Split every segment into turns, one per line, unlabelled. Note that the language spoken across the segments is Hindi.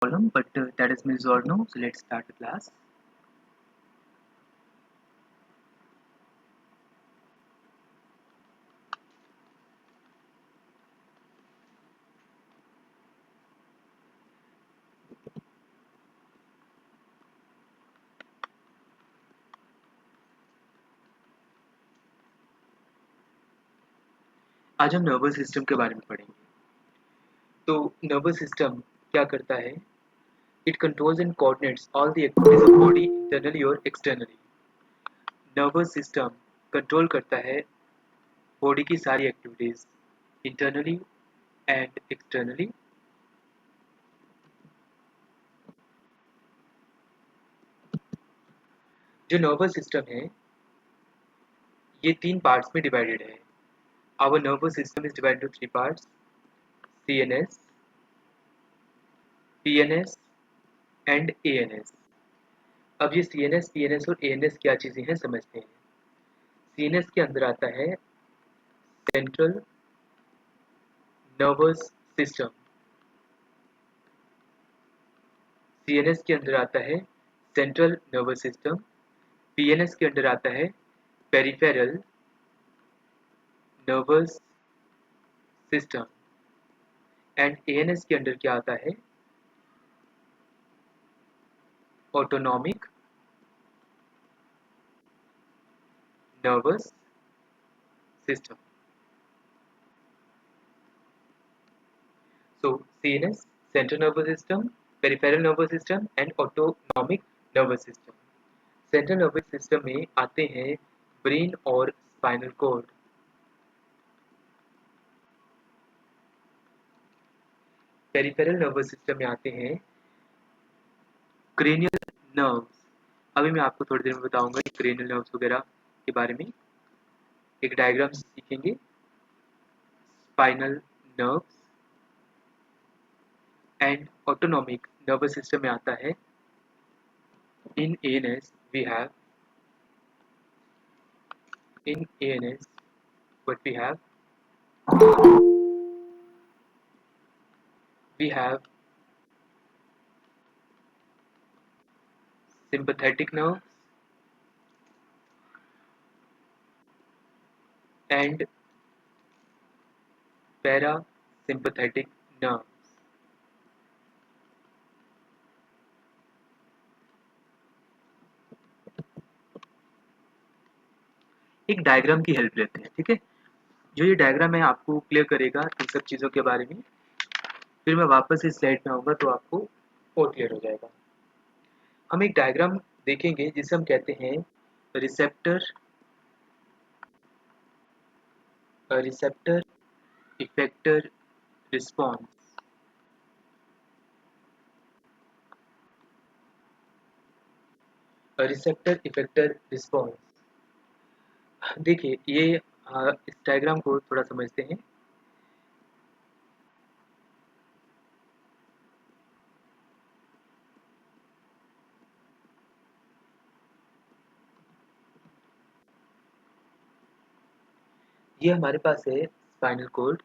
problem, but that is Ms. Zorno. So let's start the class. आज हम नर्वस सिस्टम के बारे में पढ़ेंगे। तो नर्वस सिस्टम क्या करता है? It controls and coordinates all the activities of body internally और एक्सटर्नली। नर्वस सिस्टम कंट्रोल करता है बॉडी की सारी एक्टिविटीज इंटरनली एंड एक्सटर्नली। जो नर्वस सिस्टम है ये 3 पार्ट्स में डिवाइडेड है। Our nervous system is divided to 3 parts: CNS, PNS and ANS। अब ये CNS, PNS और ANS क्या चीज़ें हैं समझते हैं। CNS के अंदर आता है सेंट्रल नर्वस सिस्टम। CNS के अंदर आता है सेंट्रल नर्वस सिस्टम। PNS के अंदर आता है peripheral nervous system and ANS के अंदर क्या आता है? Autonomic nervous system. So CNS, central nervous system, peripheral nervous system and autonomic nervous system. Central nervous system में आते हैं ब्रेन और spinal cord. Peripheral nervous system में आते हैं क्रेनियल नर्व्स। अभी मैं आपको थोड़ी देर में बताऊंगा क्रेनियल नर्व्स वगैरह के बारे में। एक डायग्राम सीखेंगे। Spinal nerves and autonomic nervous system में आता है in ANS we have in ANS what we have sympathetic nerves and parasympathetic nerves. एक डायग्राम की हेल्प लेते हैं, ठीक है। जो ये डायग्राम है आपको क्लियर करेगा इन सब चीज़ों के बारे में। फिर मैं वापस इस स्लाइड में आऊँगा तो आपको और क्लियर हो जाएगा। हम एक डायग्राम देखेंगे जिसे हम कहते हैं receptor receptor effector response. Receptor effector response. देखिए ये इस डायग्राम को थोड़ा समझते हैं। ये हमारे पास है स्पाइनल कॉर्ड।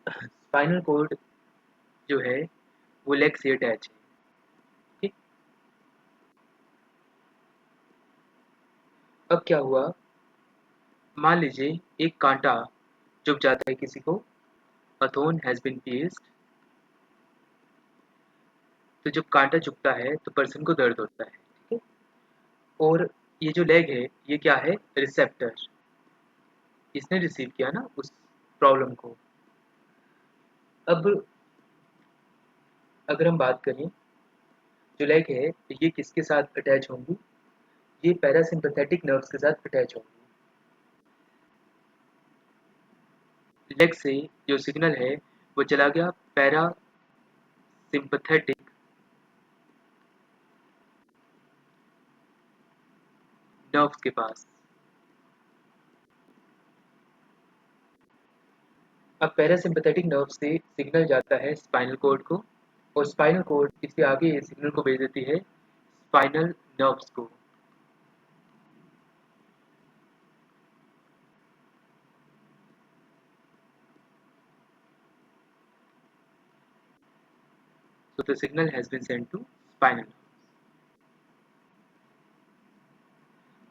स्पाइनल कॉर्ड जो है वो लेग से अटैच है, ठीक। अब क्या हुआ, मान लीजिए एक कांटा चुभ जाता है किसी को। अ थोर्न हैज बीन पियर्स्ड। तो जब कांटा चुभता है तो पर्सन को दर्द होता है, ठीक है। और ये जो लेग है ये क्या है? रिसेप्टर। इसने रिसीव किया ना उस प्रॉब्लम को। अब अगर हम बात करें, जो लेग है ये किसके साथ अटैच होंगी? ये पैरासिम्पैथेटिक नर्व्स के साथ अटैच होंगी। लेग से जो सिग्नल है वो चला गया पैरासिम्पैथेटिक नर्व्स के पास। अब पैरासिम्पैथेटिक नर्व से सिग्नल जाता है स्पाइनल कॉर्ड को, और स्पाइनल कॉर्ड इससे आगे सिग्नल को भेज देती है स्पाइनल नर्व्स को। So the signal has been sent to spinal nerve.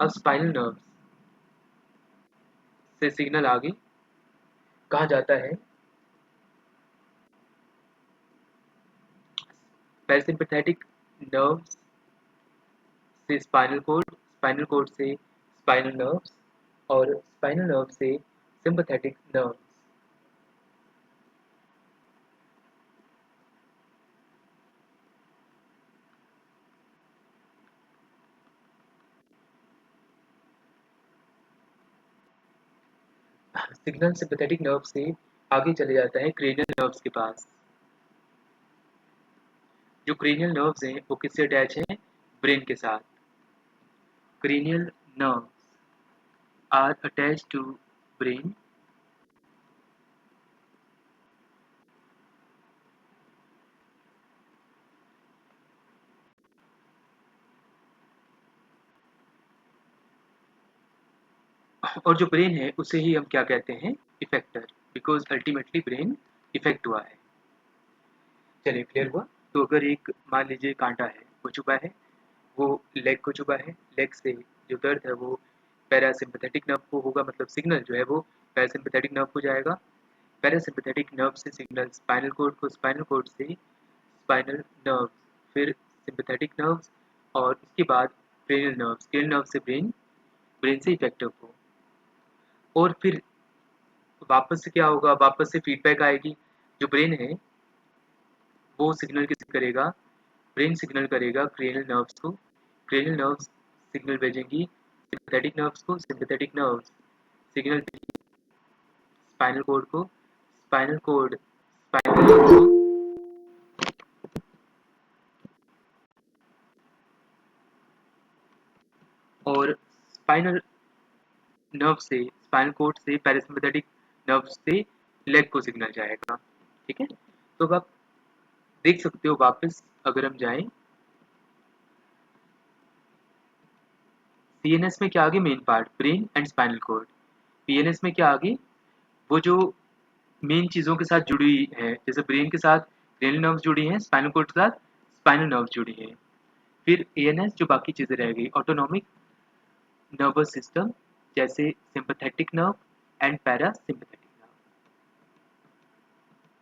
अब स्पाइनल नर्व से सिग्नल आगे कहाँ जाता है? पैरासिम्पैथेटिक नर्व से स्पाइनल कोड से स्पाइनल नर्व्स और स्पाइनल नर्व से sympathetic nerve. Signal sympathetic nerve से आगे चले जाता है क्रेनियल नर्व्स के पास। जो क्रेनियल नर्व्स हैं वो किससे अटैच हैं? ब्रेन के साथ। Cranial nerves are attached to brain और जो ब्रेन है उसे ही हम क्या कहते हैं? Effector, because ultimately brain effect हुआ है। चलिए क्लियर हुआ। तो अगर एक मान लीजिए कांटा है, वो चुभा है, वो लेग को चुभा है, लेग से जो दर्द है वो पैरासिम्पैथेटिक नर्व को होगा, मतलब सिग्नल जो है वो पैरासिम्पैथेटिक नर्व को जाएगा, पैरासिम्पैथेटिक नर्व से सिग्नल स्पाइनल कोड को, स्पाइनल कोड से स्पाइनल नर्व, फिर सिम्पैथेटिक नर्व्स और इसके बाद क्रेनियल नर्व से ब्रेन, ब्रेन से इफेक्टिव हो। और फिर वापस से क्या होगा? वापस से फीडबैक आएगी। जो ब्रेन है वो सिग्नल किसे करेगा? ब्रेन सिग्नल करेगा क्रेनियल नर्व्स को, क्रेनियल नर्व्स सिग्नल भेजेंगी सिंपैथेटिक नर्व्स को, sympathetic nerves signal spinal cord को, स्पाइनल कोड स्पाइनल नर्व्स को, और स्पाइनल नर्व से, स्पाइनल कोड से पैरासिम्पैथेटिक नर्व से लेग को सिग्नल जाएगा। ठीक है, तो अब आप देख सकते हो वापस अगर हम जाएं सीएनएस में क्या आ गया? Main part brain and spinal cord. PNS में क्या आ गई? वो जो मेन चीज़ों के साथ जुड़ी हुई है, जैसे ब्रेन के साथ क्रेनियल नर्व्स जुड़ी हैं, स्पाइनल कोड के साथ स्पाइनल नर्व जुड़ी है। फिर एएनएस जो बाकी चीज़ें रह गई, ऑटोनॉमिक नर्वस सिस्टम, जैसे sympathetic nerve and parasympathetic nerve.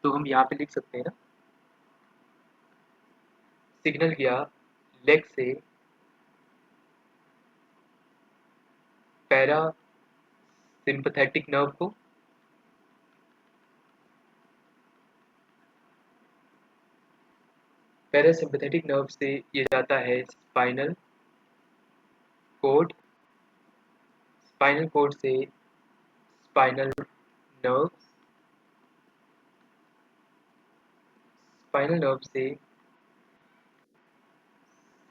तो हम यहाँ पे लिख सकते हैं ना, सिग्नल गया लेग से पैरा सिंपैथेटिक नर्व को, पैरासिम्पैथेटिक नर्व से ये जाता है स्पाइनल कोड, स्पाइनल कोड से स्पाइनल नर्व, स्पाइनल नर्व से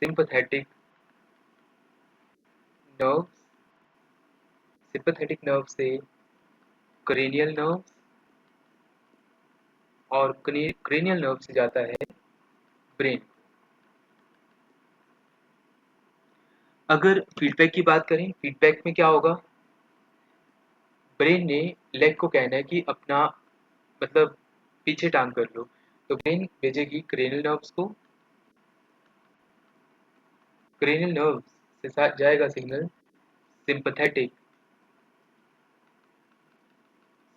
सिंपैथेटिक नर्व, सिंपैथेटिक नर्व से क्रेनियल नर्व और क्रेनियल नर्व से जाता है ब्रेन। अगर फीडबैक की बात करें, फीडबैक में क्या होगा? ब्रेन ने लेग को कहना है कि अपना मतलब पीछे टांग कर लो, तो ब्रेन भेजेगी क्रेनियल नर्व्स को, क्रेनियल नर्व्स से साथ जाएगा सिग्नल सिंपैथेटिक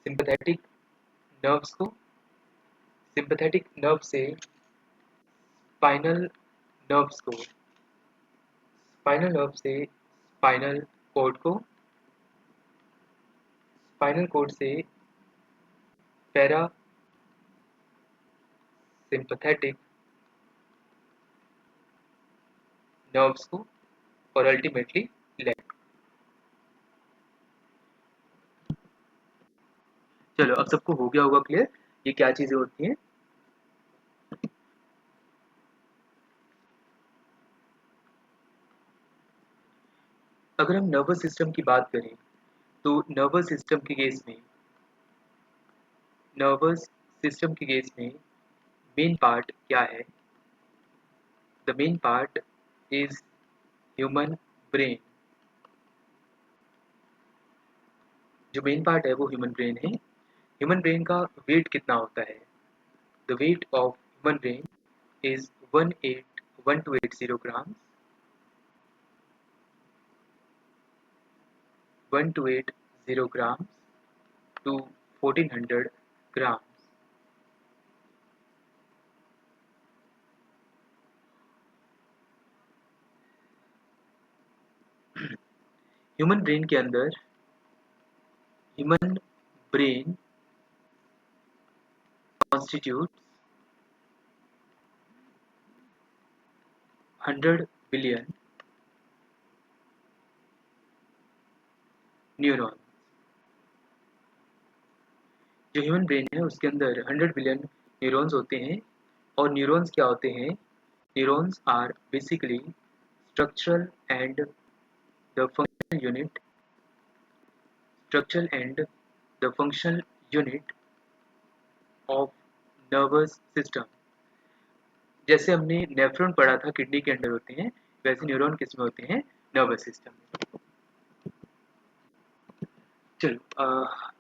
सिंपैथेटिक नर्व्स को, सिंपैथेटिक नर्व से स्पाइनल नर्व्स को, स्पाइनल नर्व से स्पाइनल कोड को, स्पाइनल कोड से पैरा सिंपैथेटिक नर्व्स को और अल्टीमेटली लेग। चलो अब सबको हो गया होगा क्लियर ये क्या चीजें होती हैं। अगर हम नर्वस सिस्टम की बात करें तो नर्वस सिस्टम के केस में, नर्वस सिस्टम के केस में मेन पार्ट क्या है? The main part is human brain. जो मेन पार्ट है वो ह्यूमन ब्रेन है। ह्यूमन ब्रेन का वेट कितना होता है? The weight of human brain is 1280 grams, 1280 grams to 1400 grams. Human brain के अंदर human brain constitutes 100 billion neuron. जो ह्यूमन ब्रेन है उसके अंदर 100 बिलियन न्यूरॉन्स होते हैं। और न्यूरॉन्स क्या होते हैं? Neurons are basically structural and the functional unit structural and the functional unit of nervous system। जैसे हमने नेफ्रॉन पढ़ा था किडनी के अंदर होते हैं, वैसे न्यूरॉन किसमें होते हैं? नर्वस सिस्टम में। चलो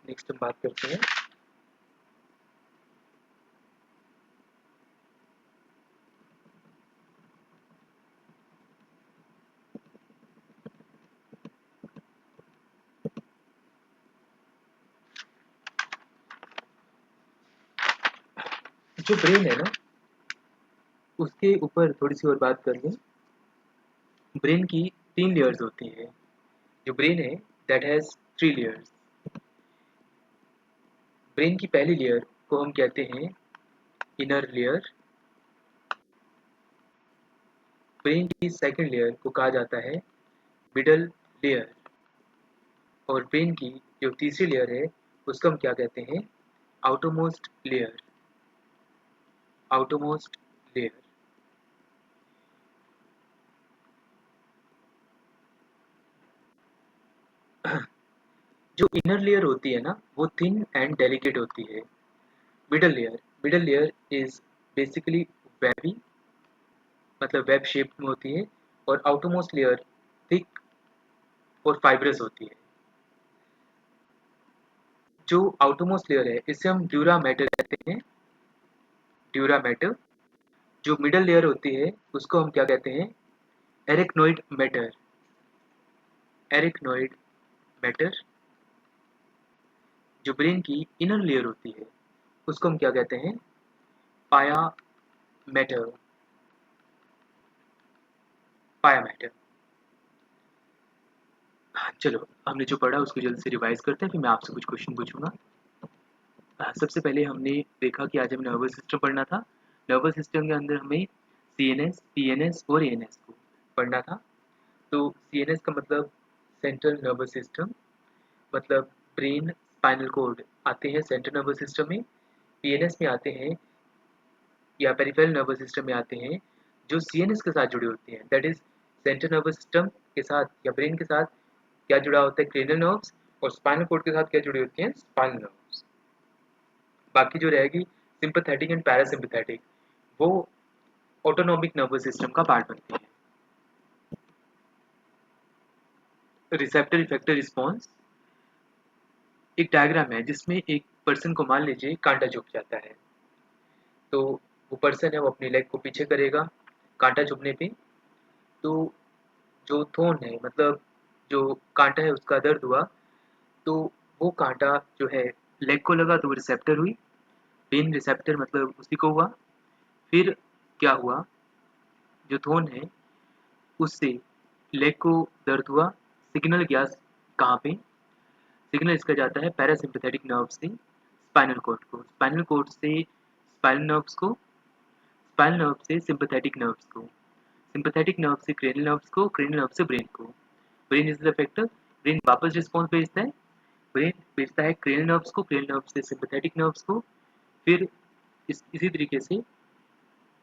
नेक्स्ट हम बात करते हैं जो ब्रेन है ना उसके ऊपर थोड़ी सी और बात कर लें। ब्रेन की 3 लेयर्स होती हैं। जो ब्रेन है दैट हैज 3 लेयर्स। ब्रेन की पहली लेयर को हम कहते हैं इनर लेयर। ब्रेन की सेकंड लेयर को कहा जाता है मिडल लेयर। और ब्रेन की जो तीसरी लेयर है उसको हम क्या कहते हैं? Outermost layer. Outermost layer. जो इनर लेयर होती है ना वो थिन एंड डेलिकेट होती है। Middle layer is basically wavy, मतलब वेब शेप में होती है। और आउटरमोस्ट लेयर थिक और फाइब्रस होती है। जो आउटरमोस्ट लेयर है इसे हम ड्यूरा मैटर कहते हैं। Dura mater. जो मिडल लेयर होती है उसको हम क्या कहते हैं? एरिकनोइड मैटर। एरिकनोइड मैटर। जो ब्रेन की इनर लेयर होती है उसको हम क्या कहते हैं? पाया मैटर। पाया मैटर। चलो हमने जो पढ़ा उसको जल्दी से रिवाइज करते हैं, फिर मैं आपसे कुछ क्वेश्चन पूछूंगा। सबसे पहले हमने देखा कि आज हमें नर्वस सिस्टम पढ़ना था। नर्वस सिस्टम के अंदर हमें सीएनएस, पीएनएस और एएनएस को पढ़ना था। तो सीएनएस का मतलब सेंट्रल नर्वस सिस्टम, मतलब ब्रेन स्पाइनल कॉर्ड आते हैं सेंट्रल नर्वस सिस्टम में। पीएनएस में आते हैं या पेरिफेरल नर्वस सिस्टम में आते हैं जो सीएनएस के साथ जुड़े होते हैं। That is central nervous system के साथ या ब्रेन के साथ क्या जुड़ा होता है? Cranial nerves. और स्पाइनल कॉर्ड के साथ क्या जुड़ी होती हैं? Spinal nerves. बाकी जो रहेगी सिंपैथेटिक एंड पैरासिम्पैथेटिक, वो ऑटोनॉमिक नर्वस सिस्टम का पार्ट बनती है। रिसेप्टर इफेक्टर रिस्पॉन्स एक डायग्राम है जिसमें एक पर्सन को मान लीजिए कांटा चुभ जाता है। तो वो पर्सन है वो अपनी लेग को पीछे करेगा कांटा चुभने पे। तो जो थोन है मतलब जो कांटा है उसका दर्द हुआ, तो वो कांटा जो है लेग को लगा तो वो रिसेप्टर हुई। पेन रिसेप्टर मतलब उसी को हुआ। फिर क्या हुआ? जो थोन है उससे लेग को दर्द हुआ। सिग्नल गया कहाँ पे? सिग्नल इसका जाता है पैरासिम्पैथेटिक नर्व से स्पाइनल कॉर्ड को, स्पाइनल कॉर्ड से स्पाइनल नर्व्स को, स्पाइनल नर्व से सिंपैथेटिक नर्व्स को, सिंपैथेटिक नर्व से क्रेनियल नर्व्स को, क्रेनियल नर्व से ब्रेन को। Brain is the effector. Brain वापस रिस्पॉन्स भेजता है। ब्रेन भेजता है क्रेनियल नर्व्स को, क्रेनियल नर्व से सिंपैथेटिक नर्व्स को। फिर इसी तरीके से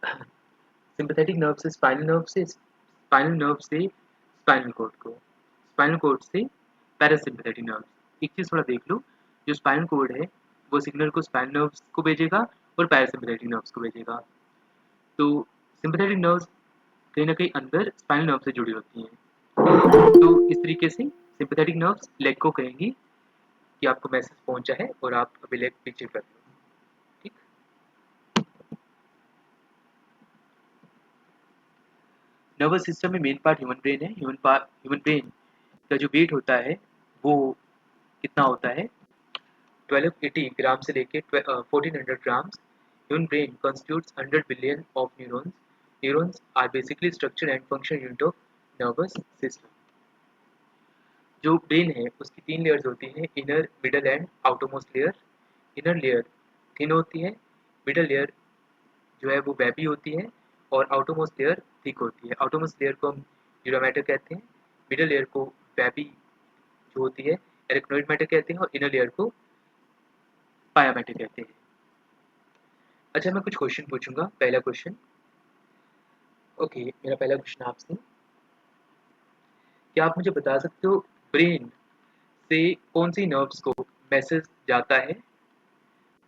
सिंपैथेटिक नर्व से स्पाइनल नर्व से, स्पाइनल नर्व से स्पाइनल कॉर्ड को, स्पाइनल कॉर्ड से पैरासिम्पैथेटिक नर्व। एक चीज़ थोड़ा देख लो, जो स्पाइनल कॉर्ड है वो सिग्नल को स्पाइनल नर्व्स को भेजेगा और पैरासिम्पैथेटिक नर्व्स को भेजेगा। तो सिंपैथेटिक नर्व्स कहीं ना कहीं अंदर स्पाइनल नर्व से जुड़ी होती हैं। तो इस तरीके से सिंपैथेटिक नर्व्स लेग को कहेंगी कि आपको मैसेज पहुंचा है और आप अभी लेग पीछे कर लो। ठीक। नर्वस सिस्टम में मेन पार्ट ह्यूमन ब्रेन है। ह्यूमन ब्रेन का जो वेट होता है वो कितना होता है, 1280 ग्राम से लेके 1400 grams. Human brain constitutes 100 billion of neurons. Neurons are basically structure and function unit of nervous system. जो ब्रेन है उसकी 3 लेयर्स होती हैं, inner, middle and outermost layer. Inner layer thin होती है, मिडल लेयर जो है वो वेबी होती है, और आउटरमोस्ट लेयर थिक होती है। आउटरमोस्ट लेयर को हम न्यूरा मैटर कहते हैं, मिडल लेयर को वेबी जो होती है एरिकनोइड मैटर कहते हैं, और इनर लेयर को पाया मैटर कहते हैं। अच्छा, मैं कुछ क्वेश्चन पूछूंगा। पहला क्वेश्चन, ओके, मेरा पहला क्वेश्चन आपसे, क्या आप मुझे बता सकते हो ब्रेन से कौन सी नर्व्स को मैसेज जाता है?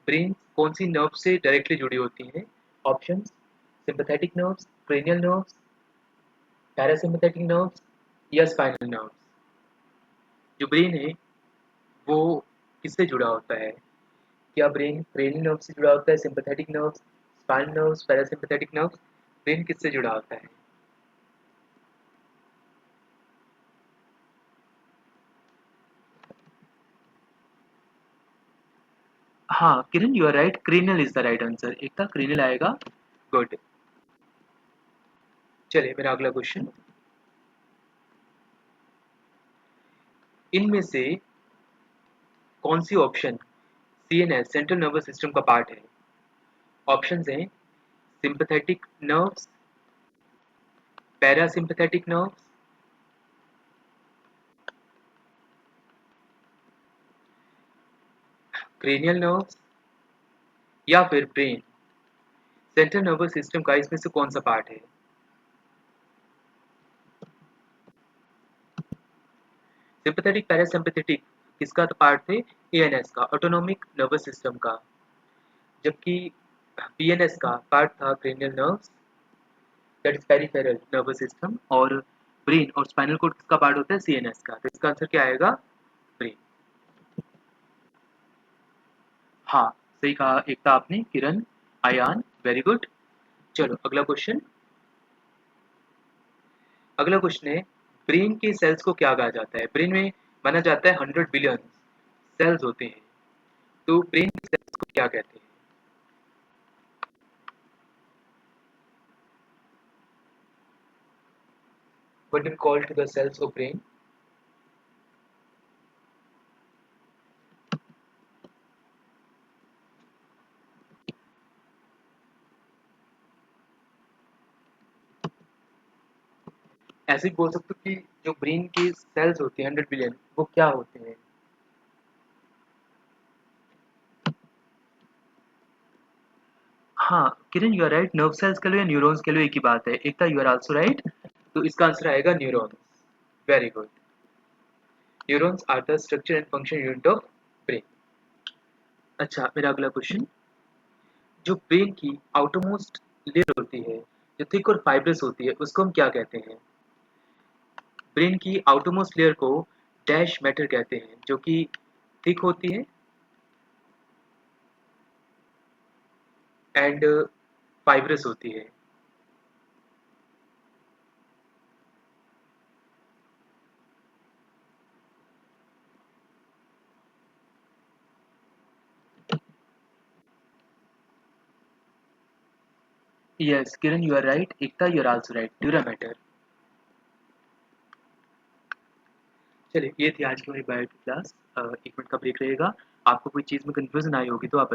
ब्रेन कौन सी नर्व से डायरेक्टली जुड़ी होती हैं? Options, sympathetic nerves, cranial nerves, parasympathetic nerves या स्पाइनल नर्व्स। जो ब्रेन है वो किससे जुड़ा होता है? क्या ब्रेन क्रेनियल नर्व से जुड़ा होता है, sympathetic nerves, spinal nerves, parasympathetic nerves? Brain किससे जुड़ा होता है? हाँ Kiran, you are right, cranial is the right answer. Ekta, cranial आएगा। गुड। चलिए मेरा अगला क्वेश्चन, इनमें से कौन सी option CNS central nervous system का पार्ट है? ऑप्शंस हैं sympathetic nerves, parasympathetic nerves, cranial nerves या फिर ब्रेन। सेंट्रल नर्वस सिस्टम का इसमें से कौन सा पार्ट है? सिंपैथेटिक पैरासिम्पैथेटिक किसका पार्ट थे? एएनएस का, ऑटोनॉमिक नर्वस सिस्टम का। जबकि पीएनएस का पार्ट था cranial nerves, that is peripheral nervous system. और ब्रेन और स्पाइनल कोड किसका पार्ट होता है? सीएनएस का। तो इसका आंसर क्या आएगा? ब्रेन। हाँ, सही कहा एकता आपने, किरण, आयान, वेरी गुड। चलो अगला क्वेश्चन। अगला क्वेश्चन है, ब्रेन के सेल्स को क्या कहा जाता है? ब्रेन में माना जाता है 100 बिलियन सेल्स होते हैं, तो ब्रेन के सेल्स को क्या कहते हैं? What do you call to the cells of brain? ऐसे ही बोल सकते हो कि जो ब्रेन के सेल्स होते हैं 100 बिलियन, वो क्या होते हैं? हाँ Kiran, you are right, nerve cells कह लो या न्यूरॉन्स कह लो, एक ही बात है। Ekta, you are also right. तो इसका आंसर आएगा neurons. Very good. Neurons are the structure and function unit of brain. अच्छा, मेरा अगला क्वेश्चन, जो ब्रेन की आउटरमोस्ट लेयर होती है, जो थिक और फाइब्रस होती है, उसको हम क्या कहते हैं? ब्रेन की आउटरमोस्ट लेयर को डैश मैटर कहते हैं, जो कि थिक होती है एंड फाइब्रस होती है। Yes Kiran, you are right. Ekta, you are also right, dura mater. चलिए, ये थी आज की हमारी बायो की क्लास। 1 मिनट का ब्रेक रहेगा। आपको कोई चीज़ में कन्फ्यूजन आई होगी तो आप